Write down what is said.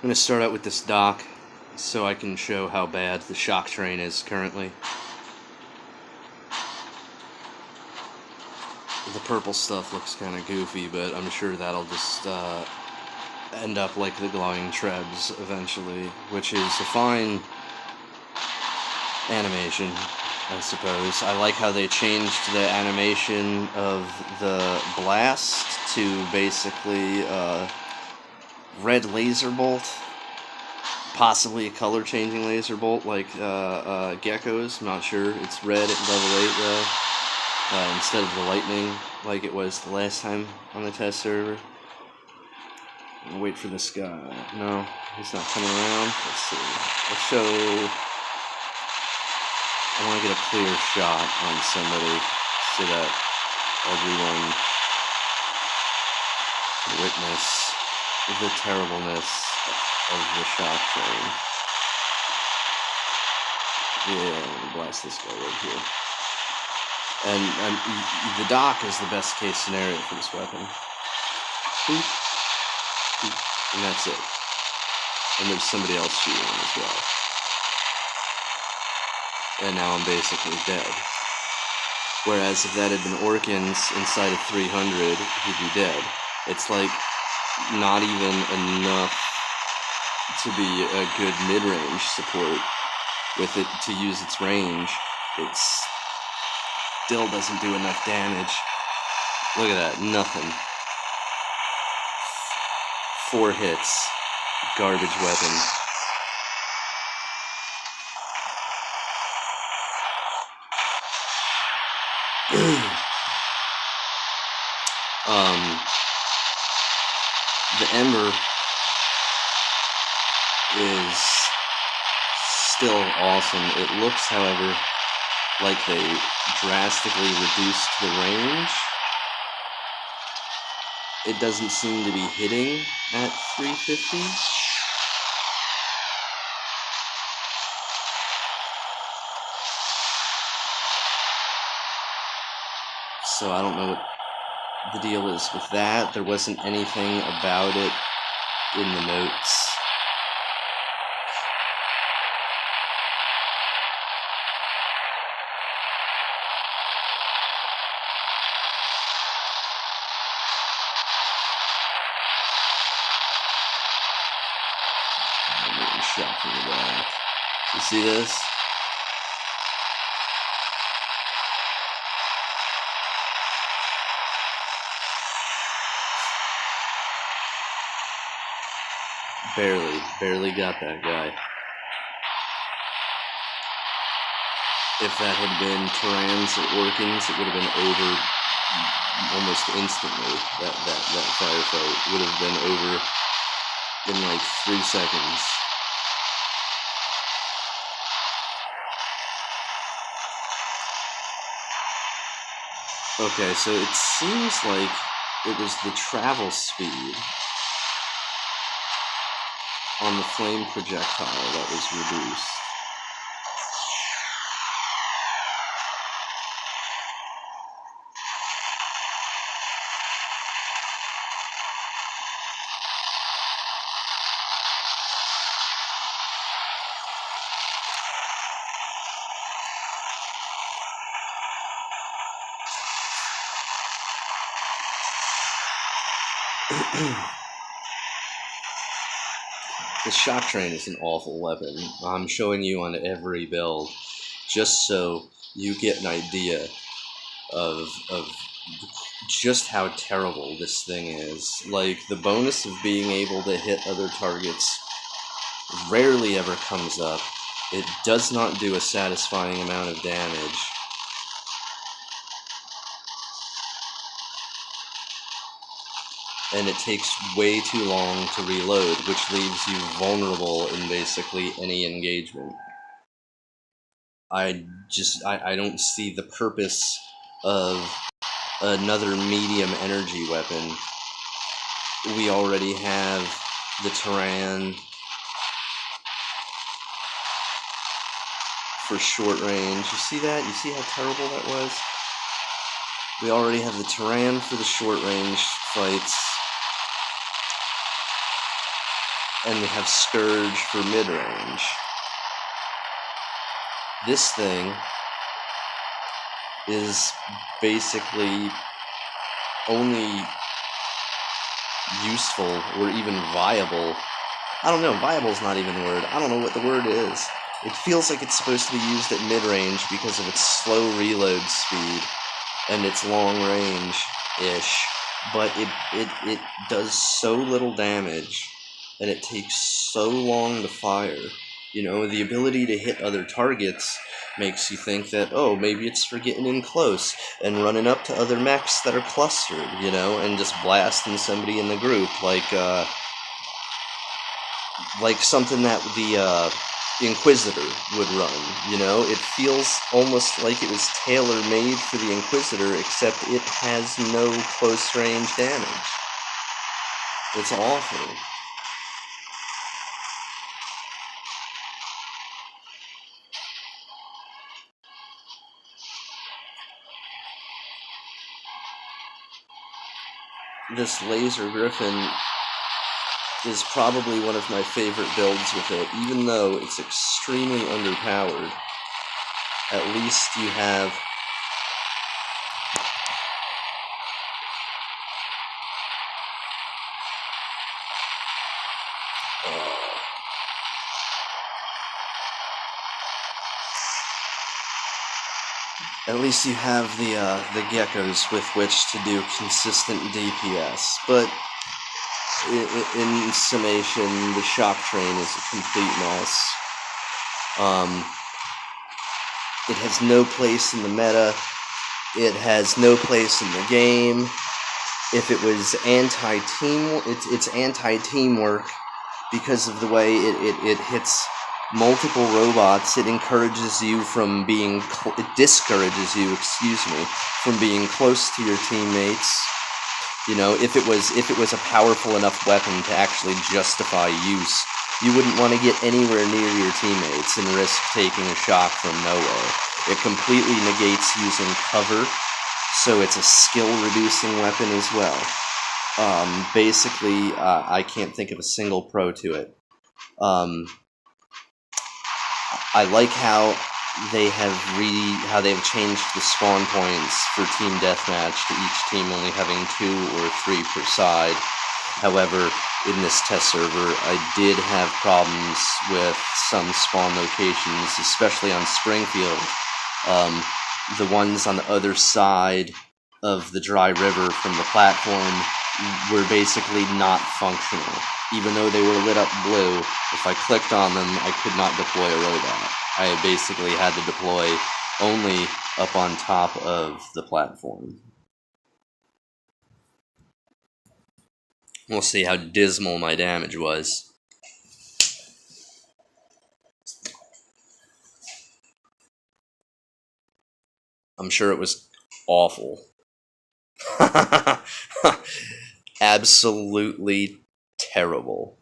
I'm going to start out with this dock so I can show how bad the Shocktrain is currently. The purple stuff looks kind of goofy, but I'm sure that'll just end up like the glowing trebs eventually, which is a fine animation, I suppose. I like how they changed the animation of the blast to basically red laser bolt, possibly a color-changing laser bolt like Gekkos. I'm not sure. It's red at level 8 though, instead of the lightning like it was the last time on the test server. Wait for this guy. No, he's not coming around. Let's see. Let's show. I want to get a clear shot on somebody so that everyone can witness the terribleness of the Shocktrain. Yeah, I'm gonna blast this guy right here. And the dock is the best case scenario for this weapon. And that's it. And there's somebody else shooting him as well. And now I'm basically dead. Whereas if that had been Orkins inside of 300, he'd be dead. It's like not even enough to be a good mid-range support with it to use its range. It still doesn't do enough damage. Look at that, nothing. 4 hits, garbage weapon. The Ember is still awesome. It looks, however, like they drastically reduced the range. It doesn't seem to be hitting at 350. So I don't know what the deal is with that. There wasn't anything about it in the notes. I'm getting shot from the back. You see this? Barely got that guy. If that had been Tarans or Orkins, it would have been over almost instantly. That firefight would have been over in like 3 seconds. Okay, so it seems like it was the travel speed on the flame projectile that was reduced. The Shocktrain is an awful weapon. I'm showing you on every build just so you get an idea of just how terrible this thing is. Like, the bonus of being able to hit other targets rarely ever comes up. It does not do a satisfying amount of damage. And it takes way too long to reload, which leaves you vulnerable in basically any engagement. I don't see the purpose of another medium energy weapon. We already have the Taran for short range. You see that? You see how terrible that was? We already have the Taran for the short range fights. and we have Scourge for mid-range. This thing is basically only useful or even viable. I don't know, viable is not even a word. I don't know what the word is. It feels like it's supposed to be used at mid-range because of its slow reload speed and its long range-ish, but it does so little damage, and it takes so long to fire. You know, the ability to hit other targets makes you think that, oh, maybe it's for getting in close and running up to other mechs that are clustered, you know, and just blasting somebody in the group, like something that the Inquisitor would run, you know? It feels almost like it was tailor-made for the Inquisitor, except it has no close-range damage. It's awful. This Laser Griffin is probably one of my favorite builds with it, even though it's extremely underpowered. At least you have the Gekkos with which to do consistent DPS, but in summation, the Shocktrain is a complete mess. It has no place in the meta. It has no place in the game. If it was anti-team, it's anti-teamwork because of the way it hits multiple robots. It encourages you from being, it discourages you, from being close to your teammates. You know, if it was a powerful enough weapon to actually justify use, you wouldn't want to get anywhere near your teammates and risk taking a shock from nowhere. It completely negates using cover, so it's a skill-reducing weapon as well. Basically, I can't think of a single pro to it. I like how they've changed the spawn points for team deathmatch to each team only having 2 or 3 per side. However, in this test server, I did have problems with some spawn locations, especially on Springfield. The ones on the other side of the dry river from the platform were basically not functional. Even though they were lit up blue, if I clicked on them, I could not deploy a robot. I basically had to deploy only up on top of the platform. We'll see how dismal my damage was. I'm sure it was awful. Absolutely terrible.